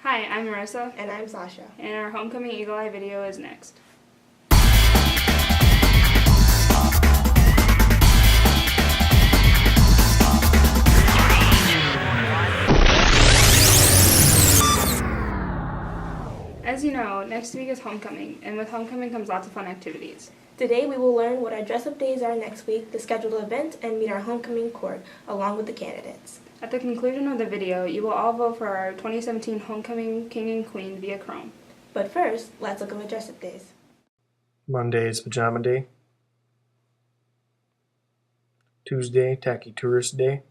Hi, I'm Marissa. And I'm Sasha. And our Homecoming Eagle Eye video is next. As you know, next week is homecoming, and with homecoming comes lots of fun activities. Today we will learn what our dress-up days are next week, the scheduled event, and meet our homecoming court, along with the candidates. At the conclusion of the video, you will all vote for our 2017 Homecoming King and Queen via Chrome. But first, let's look at the dress-up days. Monday is Pajama Day. Tuesday, Tacky Tourist Day.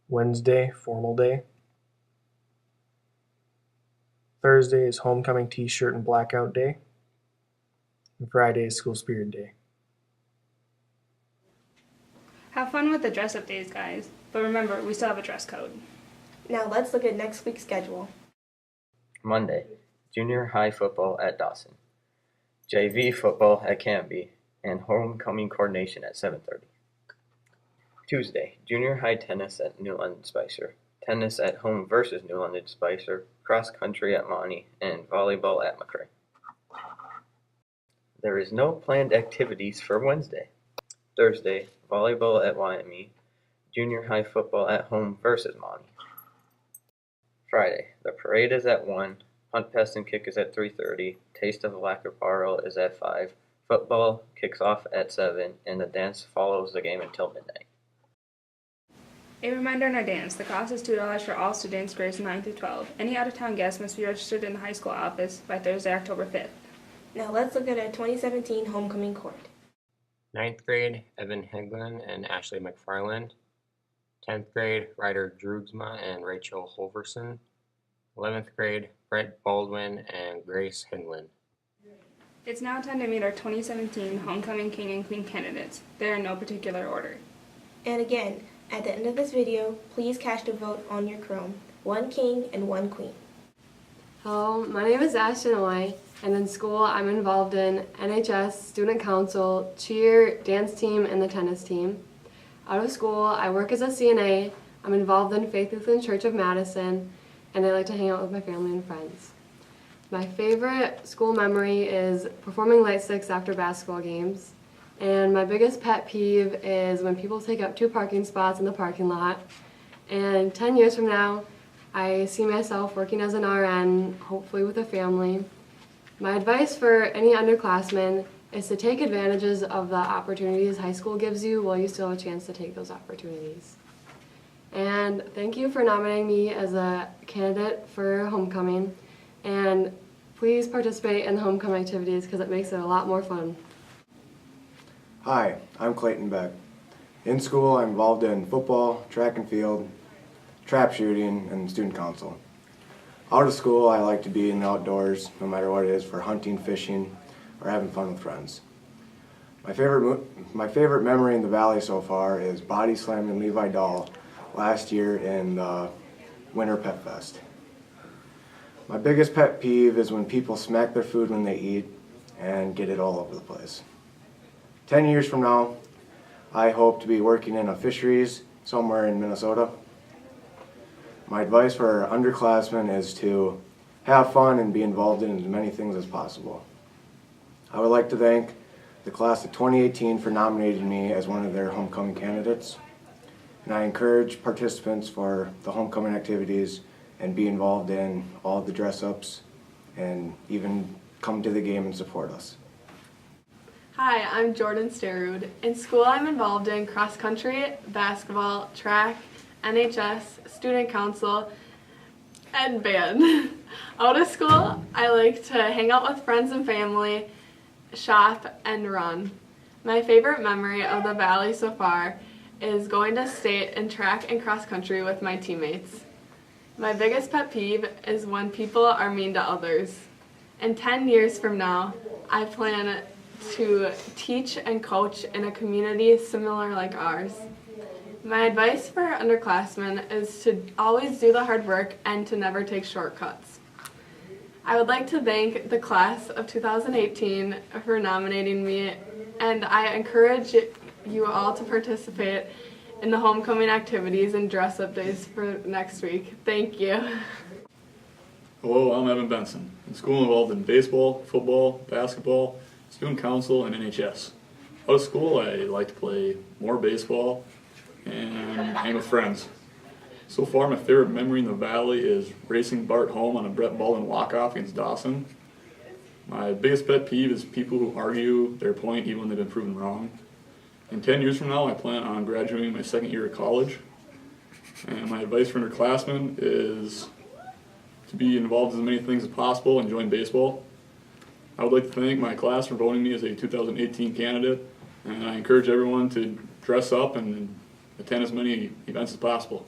Wednesday, Formal Day. Thursday is Homecoming T-shirt and Blackout Day. And Friday is School Spirit Day. Have fun with the dress-up days, guys. But remember, we still have a dress code. Now let's look at next week's schedule. Monday, junior high football at Dawson, JV football at Canby, and homecoming coordination at 7:30. Tuesday, junior high tennis at New London Spicer, tennis at home versus New London Spicer, cross country at Monty, and volleyball at McRae. There is no planned activities for Wednesday. Thursday, volleyball at YME, junior high football at home versus Monty. Friday, the parade is at 1, Hunt Pass and Kick is at 3:30, Taste of Lacaparo is at 5, football kicks off at 7, and the dance follows the game until midnight. A reminder on our dance, the cost is $2 for all students grades 9 through 12. Any out-of-town guests must be registered in the high school office by Thursday, October 5th. Now let's look at our 2017 homecoming court. 9th grade, Evan Heglin and Ashley McFarland. 10th grade, Ryder Drugsma and Rachel Holverson. 11th grade, Brett Baldwin and Grace Hindlin. It's now time to meet our 2017 Homecoming King and Queen candidates. They are in no particular order. And again, at the end of this video, please cast a vote on your Chrome. 1 king and 1 queen. Hello, my name is Ashton Oy, and in school I'm involved in NHS, student council, cheer, dance team, and the tennis team. Out of school, I work as a CNA, I'm involved in Faith Lutheran Church of Madison, and I like to hang out with my family and friends. My favorite school memory is performing light sticks after basketball games, and my biggest pet peeve is when people take up 2 parking spots in the parking lot. And 10 years from now, I see myself working as an RN, hopefully with a family. My advice for any underclassmen is to take advantages of the opportunities high school gives you while you still have a chance to take those opportunities. And thank you for nominating me as a candidate for homecoming. And please participate in the homecoming activities because it makes it a lot more fun. Hi, I'm Clayton Beck. In school, I'm involved in football, track and field, trap shooting, and student council. Out of school, I like to be in the outdoors, no matter what it is, for hunting, fishing, or having fun with friends. My favorite memory in the Valley so far is body slamming Levi Dahl last year in the Winter Pet Fest. My biggest pet peeve is when people smack their food when they eat and get it all over the place. 10 years from now, I hope to be working in a fisheries somewhere in Minnesota. My advice for our underclassmen is to have fun and be involved in as many things as possible. I would like to thank the class of 2018 for nominating me as one of their homecoming candidates. And I encourage participants for the homecoming activities and be involved in all the dress-ups and even come to the game and support us. Hi, I'm Jordan Sterud. In school, I'm involved in cross country, basketball, track, NHS, student council, and band. Out of school, I like to hang out with friends and family, shop, and run. My favorite memory of the Valley so far is going to state in track and cross country with my teammates. My biggest pet peeve is when people are mean to others. And 10 years from now, I plan to teach and coach in a community similar like ours. My advice for underclassmen is to always do the hard work and to never take shortcuts. I would like to thank the class of 2018 for nominating me, and I encourage you all to participate in the homecoming activities and dress-up days for next week. Thank you. Hello, I'm Evan Benson. In school, I'm involved in baseball, football, basketball, student council, and NHS. Out of school, I like to play more baseball and hang with friends. So far, my favorite memory in the Valley is racing Bart home on a Brett Baldwin walk-off against Dawson. My biggest pet peeve is people who argue their point even when they've been proven wrong. In 10 years from now, I plan on graduating my second year of college. And my advice for underclassmen is to be involved in as many things as possible and join baseball. I would like to thank my class for voting me as a 2018 candidate, and I encourage everyone to dress up and attend as many events as possible.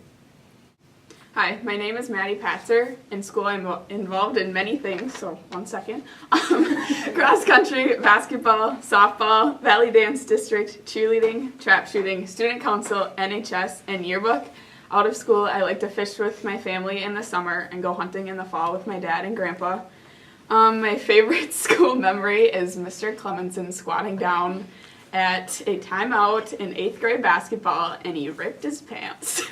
Hi, my name is Maddie Patzer. In school, I'm involved in many things, so one second. Cross country, basketball, softball, Valley Dance District, cheerleading, trap shooting, student council, NHS, and yearbook. Out of school, I like to fish with my family in the summer and go hunting in the fall with my dad and grandpa. My favorite school memory is Mr. Clemenson squatting down at a timeout in 8th grade basketball, and he ripped his pants.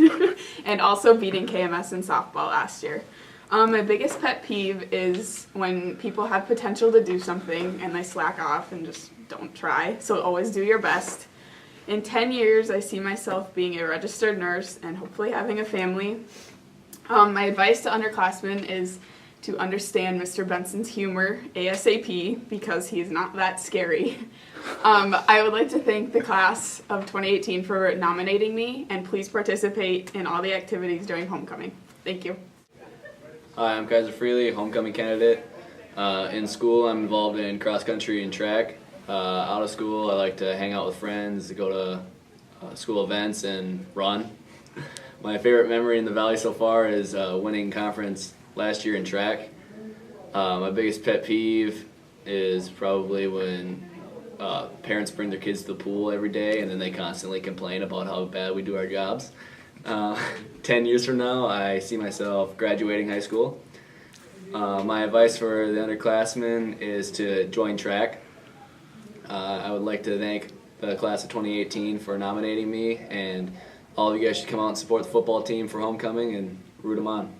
And also beating KMS in softball last year. My biggest pet peeve is when people have potential to do something and they slack off and just don't try. So always do your best. In 10 years, I see myself being a registered nurse and hopefully having a family. My advice to underclassmen is to understand Mr. Benson's humor ASAP because he's not that scary. I would like to thank the class of 2018 for nominating me, and please participate in all the activities during homecoming. Thank you. Hi, I'm Kaiser Freely, homecoming candidate. In school, I'm involved in cross country and track. Out of school, I like to hang out with friends, go to school events, and run. My favorite memory in the Valley so far is winning conference last year in track. My biggest pet peeve is probably when parents bring their kids to the pool every day and then they constantly complain about how bad we do our jobs. 10 years from now, I see myself graduating high school. My advice for the underclassmen is to join track. I would like to thank the class of 2018 for nominating me, and all of you guys should come out and support the football team for homecoming and root them on.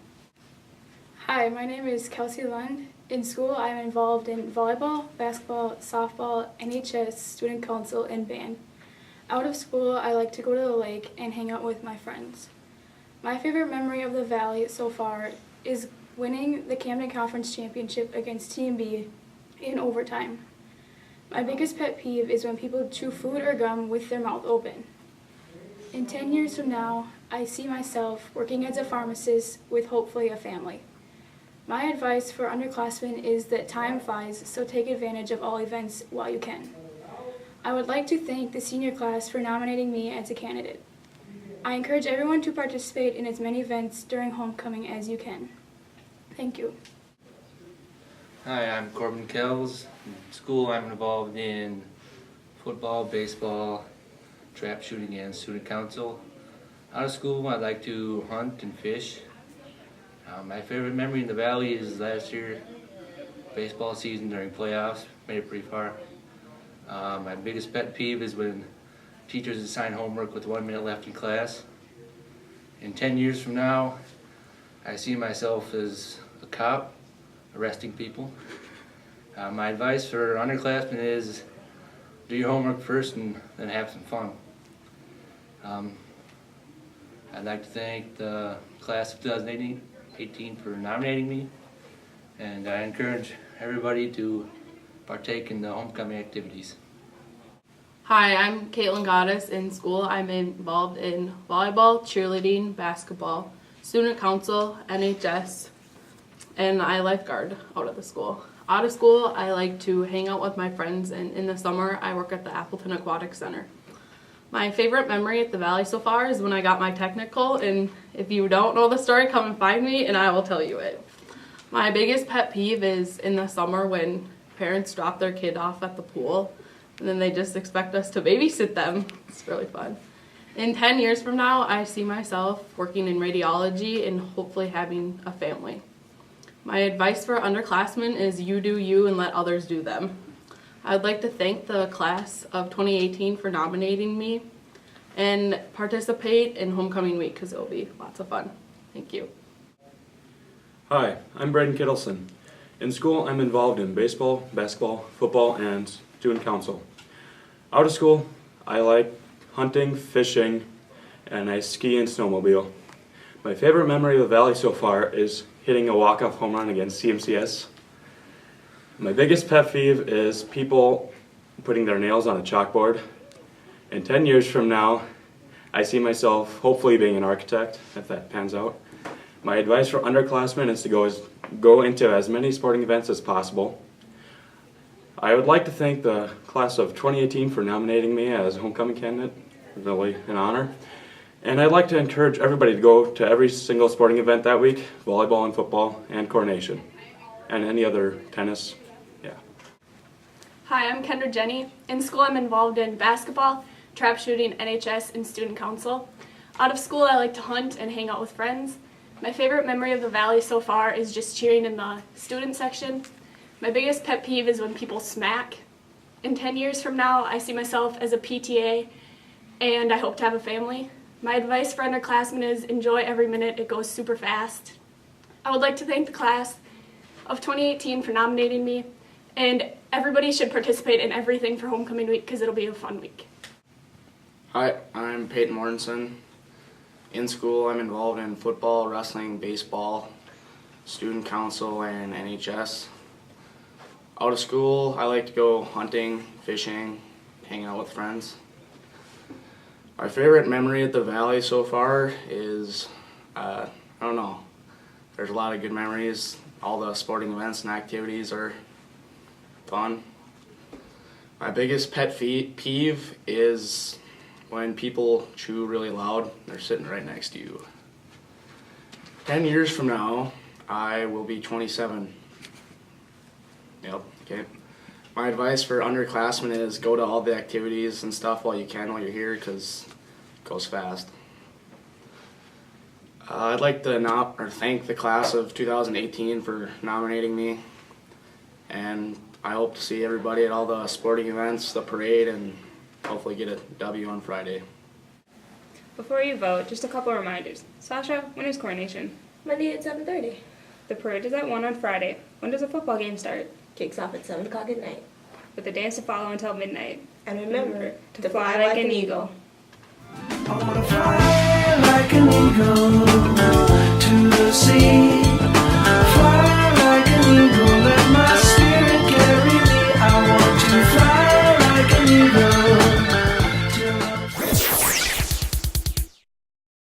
Hi, my name is Kelsey Lund. In school, I'm involved in volleyball, basketball, softball, NHS, student council, and band. Out of school, I like to go to the lake and hang out with my friends. My favorite memory of the Valley so far is winning the Camden Conference Championship against Team B in overtime. My biggest pet peeve is when people chew food or gum with their mouth open. In 10 years from now, I see myself working as a pharmacist with hopefully a family. My advice for underclassmen is that time flies, so take advantage of all events while you can. I would like to thank the senior class for nominating me as a candidate. I encourage everyone to participate in as many events during homecoming as you can. Thank you. Hi, I'm Corbin Kells. In school, I'm involved in football, baseball, trap shooting, and student council. Out of school, I like to hunt and fish. My favorite memory in the Valley is last year, baseball season during playoffs, made it pretty far. My biggest pet peeve is when teachers assign homework with 1 minute left in class. In 10 years from now, I see myself as a cop, arresting people. My advice for underclassmen is do your homework first and then have some fun. I'd like to thank the class of 2018 for nominating me, and I encourage everybody to partake in the homecoming activities. Hi, I'm Caitlin Goddess. In school, I'm involved in volleyball, cheerleading, basketball, student council, NHS, and I lifeguard out of the school. Out of school, I like to hang out with my friends, and in the summer, I work at the Appleton Aquatic Center. My favorite memory at the Valley so far is when I got my technical, and if you don't know the story, come and find me and I will tell you it. My biggest pet peeve is in the summer when parents drop their kid off at the pool and then they just expect us to babysit them. It's really fun. In 10 years from now, I see myself working in radiology and hopefully having a family. My advice for underclassmen is you do you and let others do them. I'd like to thank the class of 2018 for nominating me. and participate in homecoming week because it will be lots of fun. Thank you. Hi, I'm Braden Kittleson. In school, I'm involved in baseball, basketball, football, and student council. Out of school, I like hunting, fishing, and I ski and snowmobile. My favorite memory of the Valley so far is hitting a walk-off home run against CMCS. My biggest pet peeve is people putting their nails on a chalkboard. In 10 years from now, I see myself hopefully being an architect, if that pans out. My advice for underclassmen is to go into as many sporting events as possible. I would like to thank the class of 2018 for nominating me as homecoming candidate. Really an honor. And I'd like to encourage everybody to go to every single sporting event that week, volleyball and football and coronation, and any other tennis. Yeah. Hi, I'm Kendra Jenny. In school, I'm involved in basketball, trap shooting, NHS, and student council. Out of school, I like to hunt and hang out with friends. My favorite memory of the Valley so far is just cheering in the student section. My biggest pet peeve is when people smack. In 10 years from now, I see myself as a PTA, and I hope to have a family. My advice for underclassmen is enjoy every minute. It goes super fast. I would like to thank the class of 2018 for nominating me, and everybody should participate in everything for homecoming week because it'll be a fun week. Hi, I'm Peyton Mortensen. In school, I'm involved in football, wrestling, baseball, student council, and NHS. Out of school, I like to go hunting, fishing, hang out with friends. My favorite memory at the Valley so far is, I don't know, there's a lot of good memories. All the sporting events and activities are fun. My biggest pet peeve is when people chew really loud, they're sitting right next to you. 10 years from now, I will be 27. Yep, okay. My advice for underclassmen is go to all the activities and stuff while you can while you're here because it goes fast. I'd like to thank the class of 2018 for nominating me, and I hope to see everybody at all the sporting events, the parade, and hopefully get a W on Friday. Before you vote, just a couple reminders. Sasha, when is coronation? Monday at 7:30. The parade is at 1 on Friday. When does the football game start? Kicks off at 7 o'clock at night. With the dance to follow until midnight. And remember to fly like an eagle. I wanna fly like an eagle.